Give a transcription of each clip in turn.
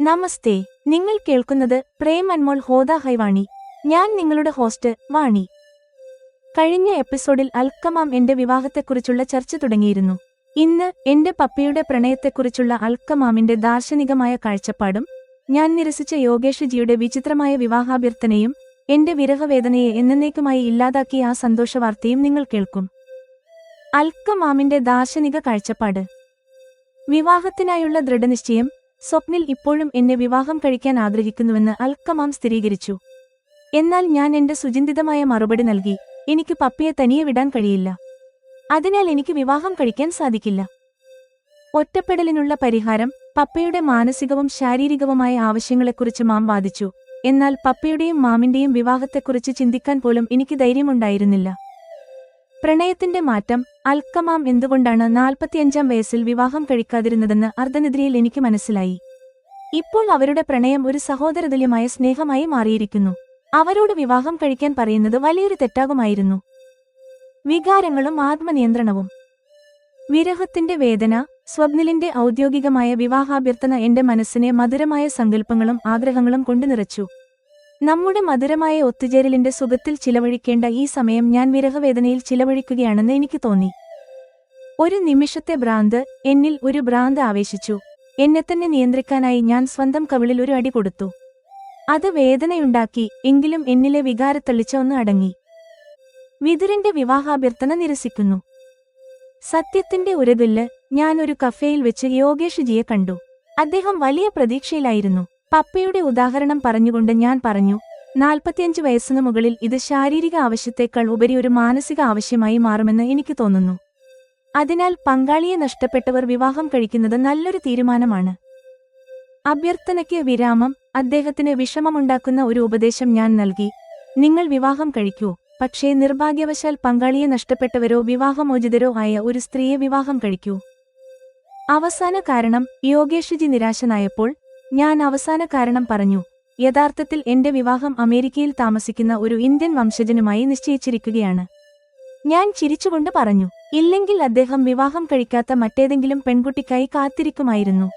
നമസ്തേ. നിങ്ങൾ കേൾക്കുന്നത് പ്രേം അൻമോൾ ഹോദ ഹൈവാണി. ഞാൻ നിങ്ങളുടെ ഹോസ്റ്റ് വാണി. കഴിഞ്ഞ എപ്പിസോഡിൽ അൽക്കമാം എന്റെ വിവാഹത്തെക്കുറിച്ചുള്ള ചർച്ച തുടങ്ങിയിരുന്നു. ഇന്ന് എന്റെ പപ്പിയുടെ പ്രണയത്തെക്കുറിച്ചുള്ള അൽക്കമാമിന്റെ ദാർശനികമായ കാഴ്ചപ്പാടും ഞാൻ നിരസിച്ച യോഗേഷ്ജിയുടെ വിചിത്രമായ വിവാഹാഭ്യർത്ഥനയും എന്റെ വിരഹവേദനയെ എന്നേക്കുമായി ഇല്ലാതാക്കിയ ആ സന്തോഷവാർത്തയും നിങ്ങൾ കേൾക്കും. അൽക്കമാമിന്റെ ദാർശനിക കാഴ്ചപ്പാട്. വിവാഹത്തിനായുള്ള ദൃഢനിശ്ചയം. സ്വപ്നിൽ ഇപ്പോഴും എന്നെ വിവാഹം കഴിക്കാൻ ആഗ്രഹിക്കുന്നുവെന്ന് അൽക്കമാം സ്ഥിരീകരിച്ചു. എന്നാൽ ഞാൻ എന്റെ സുചിന്തിതമായ മറുപടി നൽകി, എനിക്ക് പപ്പിയെ തനിയെ വിടാൻ കഴിയില്ല. അതിനാൽ എനിക്ക് വിവാഹം കഴിക്കാൻ സാധിക്കില്ല. ഒറ്റപ്പെടലിനുള്ള പരിഹാരം. പപ്പയുടെ മാനസികവും ശാരീരികവുമായ ആവശ്യങ്ങളെക്കുറിച്ച് മാം വാദിച്ചു. എന്നാൽ പപ്പയുടെയും മാമിന്റെയും വിവാഹത്തെക്കുറിച്ച് ചിന്തിക്കാൻ പോലും എനിക്ക് ധൈര്യമുണ്ടായിരുന്നില്ല. പ്രണയത്തിന്റെ മാറ്റം. അൽക്കമാം എന്തുകൊണ്ടാണ് 45-ാം വയസ്സിൽ വിവാഹം കഴിക്കാതിരുന്നതെന്ന് അർദ്ധനിദ്രയിൽ എനിക്ക് മനസ്സിലായി. ഇപ്പോൾ അവരുടെ പ്രണയം ഒരു സഹോദരതുല്യമായ സ്നേഹമായി മാറിയിരിക്കുന്നു. അവരോട് വിവാഹം കഴിക്കാൻ പറയുന്നത് വലിയൊരു തെറ്റാകുമായിരുന്നു. വികാരങ്ങളും ആത്മനിയന്ത്രണവും. വിരഹത്തിന്റെ വേദന. സ്വപ്നിലിന്റെ ഔദ്യോഗികമായ വിവാഹാഭ്യർത്ഥന എന്റെ മനസ്സിനെ മധുരമായ സങ്കല്പങ്ങളും ആഗ്രഹങ്ങളും കൊണ്ട് നിറച്ചു. നമ്മുടെ മധുരമായ ഒത്തുചേരലിന്റെ സുഖത്തിൽ ചിലവഴിക്കേണ്ട ഈ സമയം ഞാൻ വിരഹവേദനയിൽ ചിലവഴിക്കുകയാണെന്ന് എനിക്ക് തോന്നി. ഒരു നിമിഷത്തെ ഭ്രാന്ത്. എന്നിൽ ഒരു ഭ്രാന്ത് ആവേശിച്ചു. എന്നെത്തന്നെ നിയന്ത്രിക്കാനായി ഞാൻ സ്വന്തം കവിളിൽ ഒരു അടി കൊടുത്തു. അത് വേദനയുണ്ടാക്കി. എങ്കിലും എന്നിലെ വികാരത്തള്ളിച്ച ഒന്ന് അടങ്ങി. വിതുരന്റെ വിവാഹാഭ്യർത്ഥന നിരസിക്കുന്നു. സത്യത്തിന്റെ ഉരകല്ല്. ഞാൻ ഒരു കഫേയിൽ വെച്ച് യോഗേഷ്ജിയെ കണ്ടു. അദ്ദേഹം വലിയ പ്രതീക്ഷയിലായിരുന്നു. പപ്പയുടെ ഉദാഹരണം പറഞ്ഞുകൊണ്ട് ഞാൻ പറഞ്ഞു, 45 വയസ്സിനു മുകളിൽ ഇത് ശാരീരിക ആവശ്യത്തേക്കാൾ ഉപരി ഒരു മാനസിക ആവശ്യമായി മാറുമെന്ന് എനിക്ക് തോന്നുന്നു. അതിനാൽ പങ്കാളിയെ നഷ്ടപ്പെട്ടവർ വിവാഹം കഴിക്കുന്നത് നല്ലൊരു തീരുമാനമാണ്. അഭ്യർത്ഥനയ്ക്ക് വിരാമം. അദ്ദേഹത്തിന് വിഷമമുണ്ടാക്കുന്ന ഒരു ഉപദേശം ഞാൻ നൽകി. നിങ്ങൾ വിവാഹം കഴിക്കൂ, പക്ഷേ നിർഭാഗ്യവശാൽ പങ്കാളിയെ നഷ്ടപ്പെട്ടവരോ വിവാഹമോചിതരോ ആയ ഒരു സ്ത്രീയെ വിവാഹം കഴിക്കൂ. അവസാന കാരണം. യോഗേഷ്ജി നിരാശനായപ്പോൾ ഞാൻ അവസാന കാരണം പറഞ്ഞു. യഥാർത്ഥത്തിൽ എന്റെ വിവാഹം അമേരിക്കയിൽ താമസിക്കുന്ന ഒരു ഇന്ത്യൻ വംശജനുമായി നിശ്ചയിച്ചിരിക്കുകയാണ്. ഞാൻ ചിരിച്ചുകൊണ്ട് പറഞ്ഞു, ഇല്ലെങ്കിൽ അദ്ദേഹം വിവാഹം കഴിക്കാത്ത മറ്റേതെങ്കിലും പെൺകുട്ടിക്കായി കാത്തിരിക്കുമായിരുന്നു.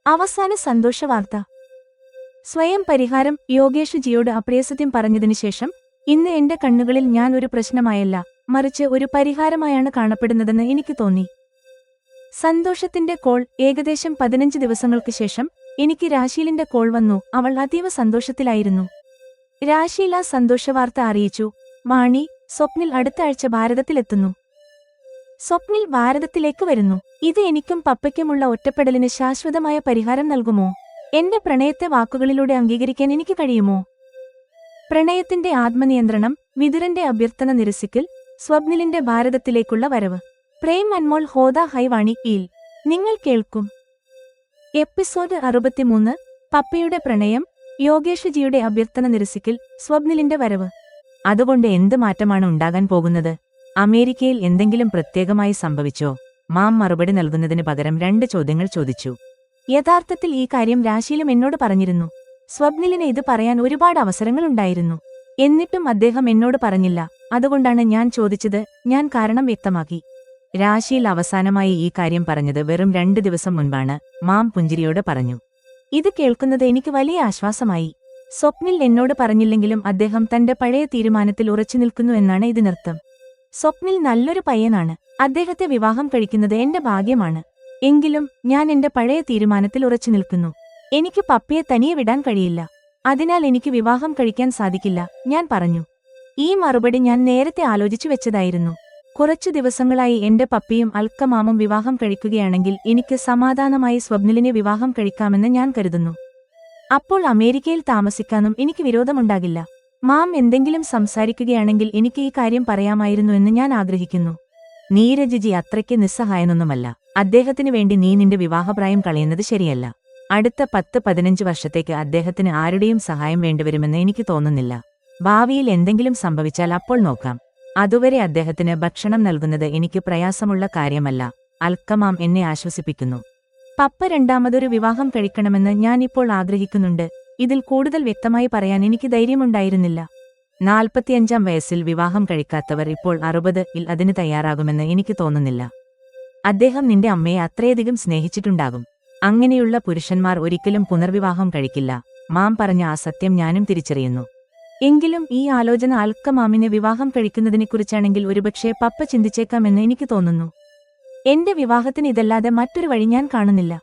അവസാന സന്തോഷവാർത്ത. സ്വയം പരിഹാരം. യോഗേഷ്ജിയോട് അപ്രയസത്യം പറഞ്ഞതിനുശേഷം ഇന്ന് എന്റെ കണ്ണുകളിൽ ഞാൻ ഒരു പ്രശ്നമായല്ല, മറിച്ച് ഒരു പരിഹാരമായാണ് കാണപ്പെടുന്നതെന്ന് എനിക്ക് തോന്നി. സന്തോഷത്തിന്റെ കോൾ. ഏകദേശം 15 ദിവസങ്ങൾക്ക് ശേഷം എനിക്ക് രാശീലിന്റെ കോൾ വന്നു. അവൾ അതീവ സന്തോഷത്തിലായിരുന്നു. രാശീൽ ആ സന്തോഷവാർത്ത അറിയിച്ചു. വാണി, സ്വപ്നിൽ അടുത്ത ആഴ്ച ഭാരതത്തിലെത്തുന്നു. സ്വപ്നിൽ ഭാരതത്തിലേക്ക് വരുന്നു. ഇത് എനിക്കും പപ്പയ്ക്കുമുള്ള ഒറ്റപ്പെടലിന് ശാശ്വതമായ പരിഹാരം നൽകുമോ? എന്റെ പ്രണയത്തെ വാക്കുകളിലൂടെ അംഗീകരിക്കാൻ എനിക്ക് കഴിയുമോ? പ്രണയത്തിന്റെ ആത്മനിയന്ത്രണം. വിതുരന്റെ അഭ്യർത്ഥന നിരസിക്കൽ. സ്വപ്നിലിന്റെ ഭാരതത്തിലേക്കുള്ള വരവ്. പ്രേം അൻമോൾ ഹോദ ഹൈവാണി യിൽ നിങ്ങൾ കേൾക്കും. എപ്പിസോഡ് 63. പപ്പയുടെ പ്രണയം. യോഗേഷ്ജിയുടെ അഭ്യർത്ഥന നിരസിക്കൽ. സ്വപ്നിലിന്റെ വരവ്. അതുകൊണ്ട് എന്ത് മാറ്റമാണ് ഉണ്ടാകാൻ പോകുന്നത്? അമേരിക്കയിൽ എന്തെങ്കിലും പ്രത്യേകമായി സംഭവിച്ചോ? മാം മറുപടി നൽകുന്നതിന് പകരം 2 ചോദ്യങ്ങൾ ചോദിച്ചു. യഥാർത്ഥത്തിൽ ഈ കാര്യം രാശീലും എന്നോട് പറഞ്ഞിരുന്നു. സ്വപ്നിലിന് ഇത് പറയാൻ ഒരുപാട് അവസരങ്ങളുണ്ടായിരുന്നു. എന്നിട്ടും അദ്ദേഹം എന്നോട് പറഞ്ഞില്ല. അതുകൊണ്ടാണ് ഞാൻ ചോദിച്ചത്. ഞാൻ കാരണം വ്യക്തമാക്കി. രാശീൽ അവസാനമായി ഈ കാര്യം പറഞ്ഞത് വെറും 2 ദിവസം മുൻപാണ്. മാം പുഞ്ചിരിയോട് പറഞ്ഞു. ഇത് കേൾക്കുന്നത് എനിക്ക് വലിയ ആശ്വാസമായി. സ്വപ്നിൽ എന്നോട് പറഞ്ഞില്ലെങ്കിലും അദ്ദേഹം തന്റെ പഴയ തീരുമാനത്തിൽ ഉറച്ചു നിൽക്കുന്നു എന്നാണ് ഇതിനർത്ഥം. സ്വപ്നിൽ നല്ലൊരു പയ്യനാണ്. അദ്ദേഹത്തെ വിവാഹം കഴിക്കുന്നത് എന്റെ ഭാഗ്യമാണ്. എങ്കിലും ഞാൻ എന്റെ പഴയ തീരുമാനത്തിൽ ഉറച്ചു നിൽക്കുന്നു. എനിക്ക് പപ്പയെ തനിയെ വിടാൻ കഴിയില്ല. അതിനാൽ എനിക്ക് വിവാഹം കഴിക്കാൻ സാധിക്കില്ല, ഞാൻ പറഞ്ഞു. ഈ മറുപടി ഞാൻ നേരത്തെ ആലോചിച്ചു വെച്ചതായിരുന്നു. കുറച്ചു ദിവസങ്ങളായി എന്റെ പപ്പിയും അൽക്കമാമും വിവാഹം കഴിക്കുകയാണെങ്കിൽ എനിക്ക് സമാധാനമായി സ്വപ്നിലിനെ വിവാഹം കഴിക്കാമെന്ന് ഞാൻ കരുതുന്നു. അപ്പോൾ അമേരിക്കയിൽ താമസിക്കാനും എനിക്ക് വിരോധമുണ്ടാകില്ല. മാം എന്തെങ്കിലും സംസാരിക്കുകയാണെങ്കിൽ എനിക്ക് ഈ കാര്യം പറയാമായിരുന്നുവെന്ന് ഞാൻ ആഗ്രഹിക്കുന്നു. നീരജ്ജി അത്രയ്ക്ക് നിസ്സഹായനൊന്നുമല്ല. അദ്ദേഹത്തിനു വേണ്ടി നീ നിന്റെ വിവാഹപ്രായം കളയുന്നത് ശരിയല്ല. അടുത്ത 10-15 വർഷത്തേക്ക് അദ്ദേഹത്തിന് ആരുടെയും സഹായം വേണ്ടിവരുമെന്ന് എനിക്ക് തോന്നുന്നില്ല. ഭാവിയിൽ എന്തെങ്കിലും സംഭവിച്ചാൽ അപ്പോൾ നോക്കാം. അതുവരെ അദ്ദേഹത്തിന് ഭക്ഷണം നൽകുന്നത് എനിക്ക് പ്രയാസമുള്ള കാര്യമല്ല. അൽക്കമാം എന്നെ ആശ്വസിപ്പിക്കുന്നു. പപ്പ രണ്ടാമതൊരു വിവാഹം കഴിക്കണമെന്ന് ഞാൻ ഇപ്പോൾ ആഗ്രഹിക്കുന്നുണ്ട്. ഇതിൽ കൂടുതൽ വ്യക്തമായി പറയാൻ എനിക്ക് ധൈര്യമുണ്ടായിരുന്നില്ല. 45-ാം വയസ്സിൽ വിവാഹം കഴിക്കാത്തവർ ഇപ്പോൾ 60-ൽ അതിന് തയ്യാറാകുമെന്ന് എനിക്ക് തോന്നുന്നില്ല. അദ്ദേഹം നിന്റെ അമ്മയെ അത്രയധികം സ്നേഹിച്ചിട്ടുണ്ടാകും. അങ്ങനെയുള്ള പുരുഷന്മാർ ഒരിക്കലും പുനർവിവാഹം കഴിക്കില്ല. മാം പറഞ്ഞ ആ സത്യം ഞാനും തിരിച്ചറിയുന്നു. എങ്കിലും ഈ ആലോചന അൽക്കമാമിനെ വിവാഹം കഴിക്കുന്നതിനെക്കുറിച്ചാണെങ്കിൽ ഒരുപക്ഷെ പപ്പ ചിന്തിച്ചേക്കാമെന്ന് എനിക്ക് തോന്നുന്നു. എന്റെ വിവാഹത്തിന് ഇതല്ലാതെ മറ്റൊരു വഴി ഞാൻ കാണുന്നില്ല.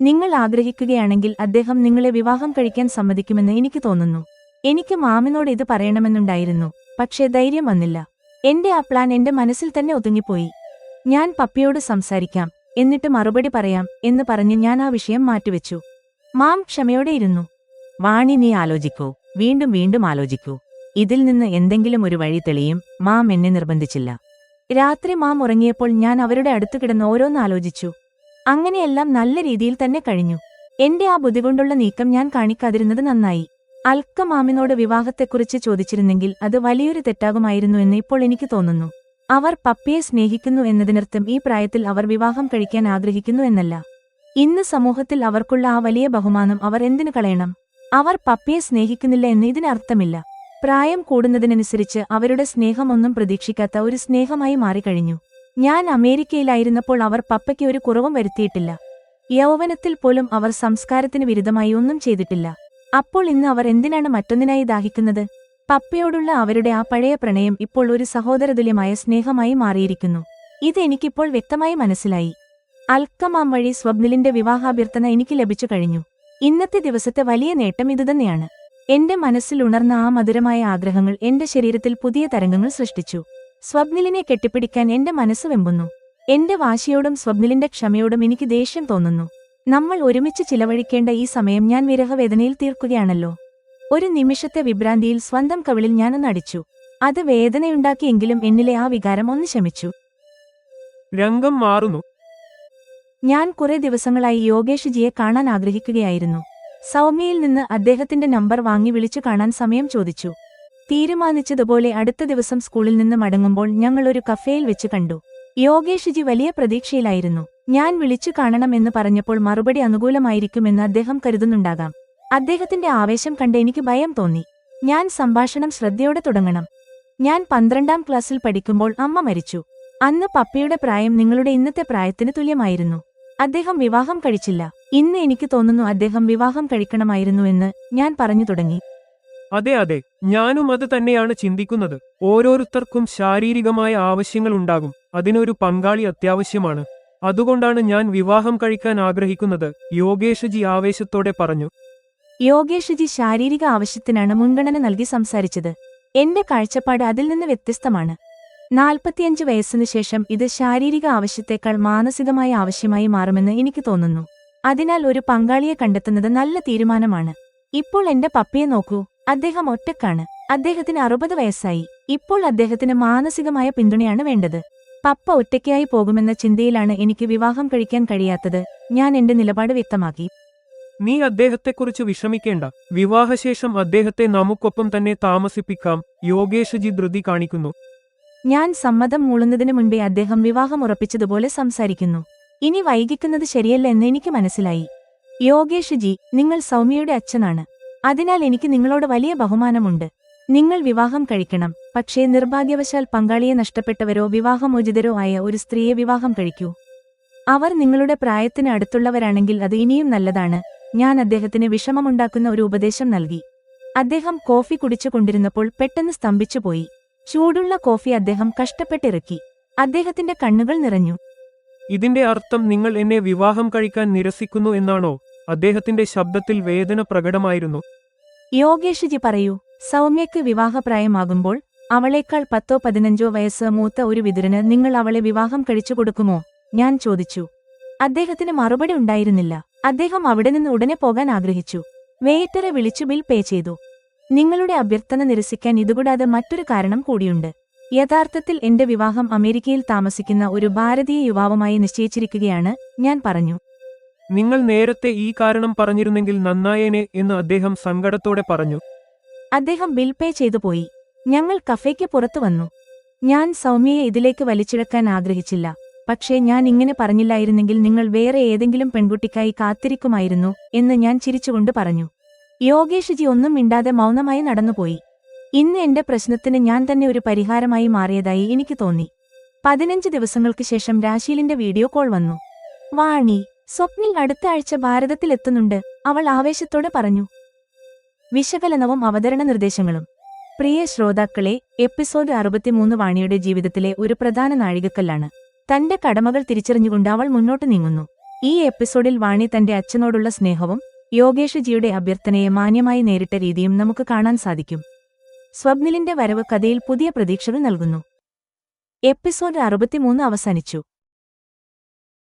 നിങ്ങൾ ആഗ്രഹിക്കുകയാണെങ്കിൽ അദ്ദേഹം നിങ്ങളെ വിവാഹം കഴിക്കാൻ സമ്മതിക്കുമെന്ന് എനിക്ക് തോന്നുന്നു. എനിക്ക് മാമിനോട് ഇത് പറയണമെന്നുണ്ടായിരുന്നു, പക്ഷേ ധൈര്യം വന്നില്ല. എന്റെ ആ പ്ലാൻ എന്റെ മനസ്സിൽ തന്നെ ഒതുങ്ങിപ്പോയി. ഞാൻ പപ്പയോട് സംസാരിക്കാം, എന്നിട്ട് മറുപടി പറയാം എന്ന് പറഞ്ഞ് ഞാൻ ആ വിഷയം മാറ്റിവെച്ചു. മാം ക്ഷമയോടെയിരുന്നു. വാണി, നീ ആലോചിക്കൂ, വീണ്ടും വീണ്ടും ആലോചിക്കൂ. ഇതിൽ നിന്ന് എന്തെങ്കിലും ഒരു വഴി തെളിയും. മാം എന്നെ നിർബന്ധിച്ചില്ല. രാത്രി മാം ഉറങ്ങിയപ്പോൾ ഞാൻ അവരുടെ അടുത്ത് കിടന്ന് ഓരോന്ന് ആലോചിച്ചു. അങ്ങനെയെല്ലാം നല്ല രീതിയിൽ തന്നെ കഴിഞ്ഞു. എന്റെ ആ ബുദ്ധികൊണ്ടുള്ള നീക്കം ഞാൻ കാണിക്കാതിരുന്നത് നന്നായി. അൽക്ക മാമിനോട് വിവാഹത്തെക്കുറിച്ച് ചോദിച്ചിരുന്നെങ്കിൽ അത് വലിയൊരു തെറ്റാകുമായിരുന്നു എന്ന് ഇപ്പോൾ എനിക്ക് തോന്നുന്നു. അവർ പപ്പയെ സ്നേഹിക്കുന്നു എന്നതിനർത്ഥം ഈ പ്രായത്തിൽ അവർ വിവാഹം കഴിക്കാൻ ആഗ്രഹിക്കുന്നു എന്നല്ല. ഇന്ന് സമൂഹത്തിൽ അവർക്കുള്ള ആ വലിയ ബഹുമാനം അവർ എന്തിനു കളയണം? അവർ പപ്പയെ സ്നേഹിക്കുന്നില്ല എന്ന് ഇതിനർത്ഥമില്ല. പ്രായം കൂടുന്നതിനനുസരിച്ച് അവരുടെ സ്നേഹമൊന്നും പ്രതീക്ഷിക്കാത്ത ഒരു സ്നേഹമായി മാറിക്കഴിഞ്ഞു. ഞാൻ അമേരിക്കയിലായിരുന്നപ്പോൾ അവർ പപ്പയ്ക്ക് ഒരു കുറവും വരുത്തിയിട്ടില്ല. യൗവനത്തിൽ പോലും അവർ സംസ്കാരത്തിന് വിരുദ്ധമായി ഒന്നും ചെയ്തിട്ടില്ല. അപ്പോൾ ഇന്ന് അവർ എന്തിനാണ് മറ്റൊന്നിനായി ദാഹിക്കുന്നത്? പപ്പയോടുള്ള അവരുടെ ആ പഴയ പ്രണയം ഇപ്പോൾ ഒരു സഹോദരതുല്യമായ സ്നേഹമായി മാറിയിരിക്കുന്നു. ഇത് എനിക്കിപ്പോൾ വ്യക്തമായി മനസ്സിലായി. അൽക്കമാം വഴി സ്വപ്നിലിന്റെ വിവാഹാഭ്യർത്ഥന എനിക്ക് ലഭിച്ചു കഴിഞ്ഞു. ഇന്നത്തെ ദിവസത്തെ വലിയ നേട്ടം ഇതുതന്നെയാണ്. എന്റെ മനസ്സിൽ ഉണർന്ന ആ മധുരമായ ആഗ്രഹങ്ങൾ എന്റെ ശരീരത്തിൽ പുതിയ തരംഗങ്ങൾ സൃഷ്ടിച്ചു. സ്വപ്നിലിനെ കെട്ടിപ്പിടിക്കാൻ എന്റെ മനസ്സ് വെമ്പുന്നു. എന്റെ വാശിയോടും സ്വപ്നിലിന്റെ ക്ഷമയോടും എനിക്ക് ദേഷ്യം തോന്നുന്നു. നമ്മൾ ഒരുമിച്ച് ചിലവഴിക്കേണ്ട ഈ സമയം ഞാൻ വിരഹവേദനയിൽ തീർക്കുകയാണല്ലോ. ഒരു നിമിഷത്തെ വിഭ്രാന്തിയിൽ സ്വന്തം കവിളിൽ ഞാനൊന്നടിച്ചു. അത് വേദനയുണ്ടാക്കിയെങ്കിലും എന്നിലെ ആ വികാരം ഒന്ന് ശമിച്ചു. രംഗം മാറുന്നു. ഞാൻ കുറെ ദിവസങ്ങളായി യോഗേഷ്ജിയെ കാണാൻ ആഗ്രഹിക്കുകയായിരുന്നു. സൗമ്യയിൽ നിന്ന് അദ്ദേഹത്തിന്റെ നമ്പർ വാങ്ങി വിളിച്ചു കാണാൻ സമയം ചോദിച്ചു. തീരുമാനിച്ചതുപോലെ അടുത്ത ദിവസം സ്കൂളിൽ നിന്ന് മടങ്ങുമ്പോൾ ഞങ്ങൾ ഒരു കഫേയിൽ വെച്ച് കണ്ടു. യോഗേഷ്ജി വലിയ പ്രതീക്ഷയിലായിരുന്നു. ഞാൻ വിളിച്ചു കാണണമെന്ന് പറഞ്ഞപ്പോൾ മറുപടി അനുകൂലമായിരിക്കുമെന്ന് അദ്ദേഹം കരുതുന്നുണ്ടാകാം. അദ്ദേഹത്തിന്റെ ആവേശം കണ്ട് എനിക്ക് ഭയം തോന്നി. ഞാൻ സംഭാഷണം ശ്രദ്ധയോടെ തുടങ്ങണം. ഞാൻ 12ാം ക്ലാസ്സിൽ പഠിക്കുമ്പോൾ അമ്മ മരിച്ചു. അന്ന് പപ്പയുടെ പ്രായം നിങ്ങളുടെ ഇന്നത്തെ പ്രായത്തിന് തുല്യമായിരുന്നു. അദ്ദേഹം വിവാഹം കഴിച്ചില്ല. ഇന്ന് എനിക്ക് തോന്നുന്നു അദ്ദേഹം വിവാഹം കഴിക്കണമായിരുന്നു എന്ന് ഞാൻ പറഞ്ഞു തുടങ്ങി. അതെ അതെ, ഞാനും അത് തന്നെയാണ് ചിന്തിക്കുന്നത്. ഓരോരുത്തർക്കും ശാരീരികമായ ആവശ്യങ്ങളുണ്ടാകും. അതിനൊരു പങ്കാളി അത്യാവശ്യമാണ്. അതുകൊണ്ടാണ് ഞാൻ വിവാഹം കഴിക്കാൻ ആഗ്രഹിക്കുന്നത്, യോഗേഷ്ജി ആവേശത്തോടെ പറഞ്ഞു. യോഗേഷ്ജി ശാരീരിക ആവശ്യത്തിനാണ് മുൻഗണന നൽകി സംസാരിച്ചത്. എന്റെ കാഴ്ചപ്പാട് അതിൽ നിന്ന് വ്യത്യസ്തമാണ്. 45 വയസ്സിനു ശേഷം ഇത് ശാരീരിക ആവശ്യത്തേക്കാൾ മാനസികമായ ആവശ്യമായി മാറുമെന്ന് എനിക്ക് തോന്നുന്നു. അതിനാൽ ഒരു പങ്കാളിയെ കണ്ടെത്തുന്നത് നല്ല തീരുമാനമാണ്. ഇപ്പോൾ എന്റെ പപ്പയെ നോക്കൂ. അദ്ദേഹം ഒറ്റക്കാണ്. അദ്ദേഹത്തിന് 60 വയസ്സായി. ഇപ്പോൾ അദ്ദേഹത്തിന് മാനസികമായ പിന്തുണയാണ് വേണ്ടത്. പപ്പ ഒറ്റയ്ക്കായി പോകുമെന്ന ചിന്തയിലാണ് എനിക്ക് വിവാഹം കഴിക്കാൻ കഴിയാത്തത്. ഞാൻ എന്റെ നിലപാട് വ്യക്തമാക്കി. നീ അദ്ദേഹത്തെക്കുറിച്ച് വിഷമിക്കേണ്ട. വിവാഹശേഷം അദ്ദേഹത്തെ നമുക്കൊപ്പം തന്നെ താമസിപ്പിക്കാം. യോഗേഷ്ജി ധൃതി കാണിക്കുന്നു. ഞാൻ സമ്മതം മൂളുന്നതിനു മുൻപേ അദ്ദേഹം വിവാഹം ഉറപ്പിച്ചതുപോലെ സംസാരിക്കുന്നു. ഇനി വൈകിക്കുന്നത് ശരിയല്ല എന്ന് എനിക്ക് മനസ്സിലായി. യോഗേഷ്ജി, നിങ്ങൾ സൗമ്യയുടെ അച്ഛനാണ്. അതിനാൽ എനിക്ക് നിങ്ങളോട് വലിയ ബഹുമാനമുണ്ട്. നിങ്ങൾ വിവാഹം കഴിക്കണം. പക്ഷേ നിർഭാഗ്യവശാൽ പങ്കാളിയെ നഷ്ടപ്പെട്ടവരോ വിവാഹമോചിതരോ ആയ ഒരു സ്ത്രീയെ വിവാഹം കഴിക്കൂ. അവർ നിങ്ങളുടെ പ്രായത്തിന് അടുത്തുള്ളവരാണെങ്കിൽ അത് ഇനിയും നല്ലതാണ്. ഞാൻ അദ്ദേഹത്തിന് വിഷമമുണ്ടാക്കുന്ന ഒരു ഉപദേശം നൽകി. അദ്ദേഹം കോഫി കുടിച്ചുകൊണ്ടിരുന്നപ്പോൾ പെട്ടെന്ന് സ്തംഭിച്ചുപോയി. ചൂടുള്ള കോഫി അദ്ദേഹം കഷ്ടപ്പെട്ടിറക്കി. അദ്ദേഹത്തിന്റെ കണ്ണുകൾ നിറഞ്ഞു. ഇതിന്റെ അർത്ഥം നിങ്ങൾ എന്നെ വിവാഹം കഴിക്കാൻ നിരസിക്കുന്നു എന്നാണോ? അദ്ദേഹത്തിന്റെ ശബ്ദത്തിൽ വേദന പ്രകടമായിരുന്നു. യോഗേഷ്ജി പറയൂ. സൗമ്യയ്ക്ക് വിവാഹപ്രായമാകുമ്പോൾ അവളേക്കാൾ 10-15 വയസ്സ് മൂത്ത ഒരു വിതുരന് നിങ്ങൾ അവളെ വിവാഹം കഴിച്ചു കൊടുക്കുമോ? ഞാൻ ചോദിച്ചു. അദ്ദേഹത്തിന് മറുപടി ഉണ്ടായിരുന്നില്ല. അദ്ദേഹം അവിടെ നിന്ന് ഉടനെ പോകാൻ ആഗ്രഹിച്ചു. വെയിറ്ററെ വിളിച്ചു ബിൽ പേ ചെയ്തു. നിങ്ങളുടെ അഭ്യർത്ഥന നിരസിക്കാൻ ഇതുകൂടാതെ മറ്റൊരു കാരണം കൂടിയുണ്ട്. യഥാർത്ഥത്തിൽ എന്റെ വിവാഹം അമേരിക്കയിൽ താമസിക്കുന്ന ഒരു ഭാരതീയ യുവാവുമായി നിശ്ചയിച്ചിരിക്കുകയാണ്, ഞാൻ പറഞ്ഞു. നിങ്ങൾ നേരത്തെ ഈ കാരണം പറഞ്ഞിരുന്നെങ്കിൽ നന്നായേനെ എന്ന് അദ്ദേഹം സങ്കടത്തോടെ പറഞ്ഞു. അദ്ദേഹം ബിൽ പേ ചെയ്തു പോയി. ഞങ്ങൾ കഫേക്ക് പുറത്തു വന്നു. ഞാൻ സൗമ്യയെ ഇതിലേക്ക് വലിച്ചിഴക്കാൻ ആഗ്രഹിച്ചില്ല. പക്ഷേ ഞാൻ ഇങ്ങനെ പറഞ്ഞില്ലായിരുന്നെങ്കിൽ നിങ്ങൾ വേറെ ഏതെങ്കിലും പെൺകുട്ടിക്കായി കാത്തിരിക്കുമായിരുന്നു എന്ന് ഞാൻ ചിരിച്ചുകൊണ്ട് പറഞ്ഞു. യോഗേഷ്ജി ഒന്നും മിണ്ടാതെ മൗനമായി നടന്നുപോയി. ഇന്ന് എന്റെ പ്രശ്നത്തിന് ഞാൻ തന്നെ ഒരു പരിഹാരമായി മാറിയതായി എനിക്ക് തോന്നി. 15 ദിവസങ്ങൾക്ക് ശേഷം രാശീലിന്റെ വീഡിയോ കോൾ വന്നു. വാണി, സ്വപ്നിൽ അടുത്ത ആഴ്ച ഭാരതത്തിലെത്തുന്നുണ്ട്, അവൾ ആവേശത്തോടെ പറഞ്ഞു. വിശകലനവും അവതരണ നിർദ്ദേശങ്ങളും. പ്രിയ ശ്രോതാക്കളെ, എപ്പിസോഡ് 63 വാണിയുടെ ജീവിതത്തിലെ ഒരു പ്രധാന നാഴികക്കല്ലാണ്. തന്റെ കടമകൾ തിരിച്ചറിഞ്ഞുകൊണ്ട് അവൾ മുന്നോട്ട് നീങ്ങുന്നു. ഈ എപ്പിസോഡിൽ വാണി തന്റെ അച്ഛനോടുള്ള സ്നേഹവും യോഗേഷ്ജിയുടെ അഭ്യർത്ഥനയെ മാന്യമായി നേരിട്ട രീതിയും നമുക്ക് കാണാൻ സാധിക്കും. സ്വപ്നിലിന്റെ വരവ് കഥയിൽ പുതിയ പ്രതീക്ഷകൾ നൽകുന്നു. എപ്പിസോഡ് 63 അവസാനിച്ചു.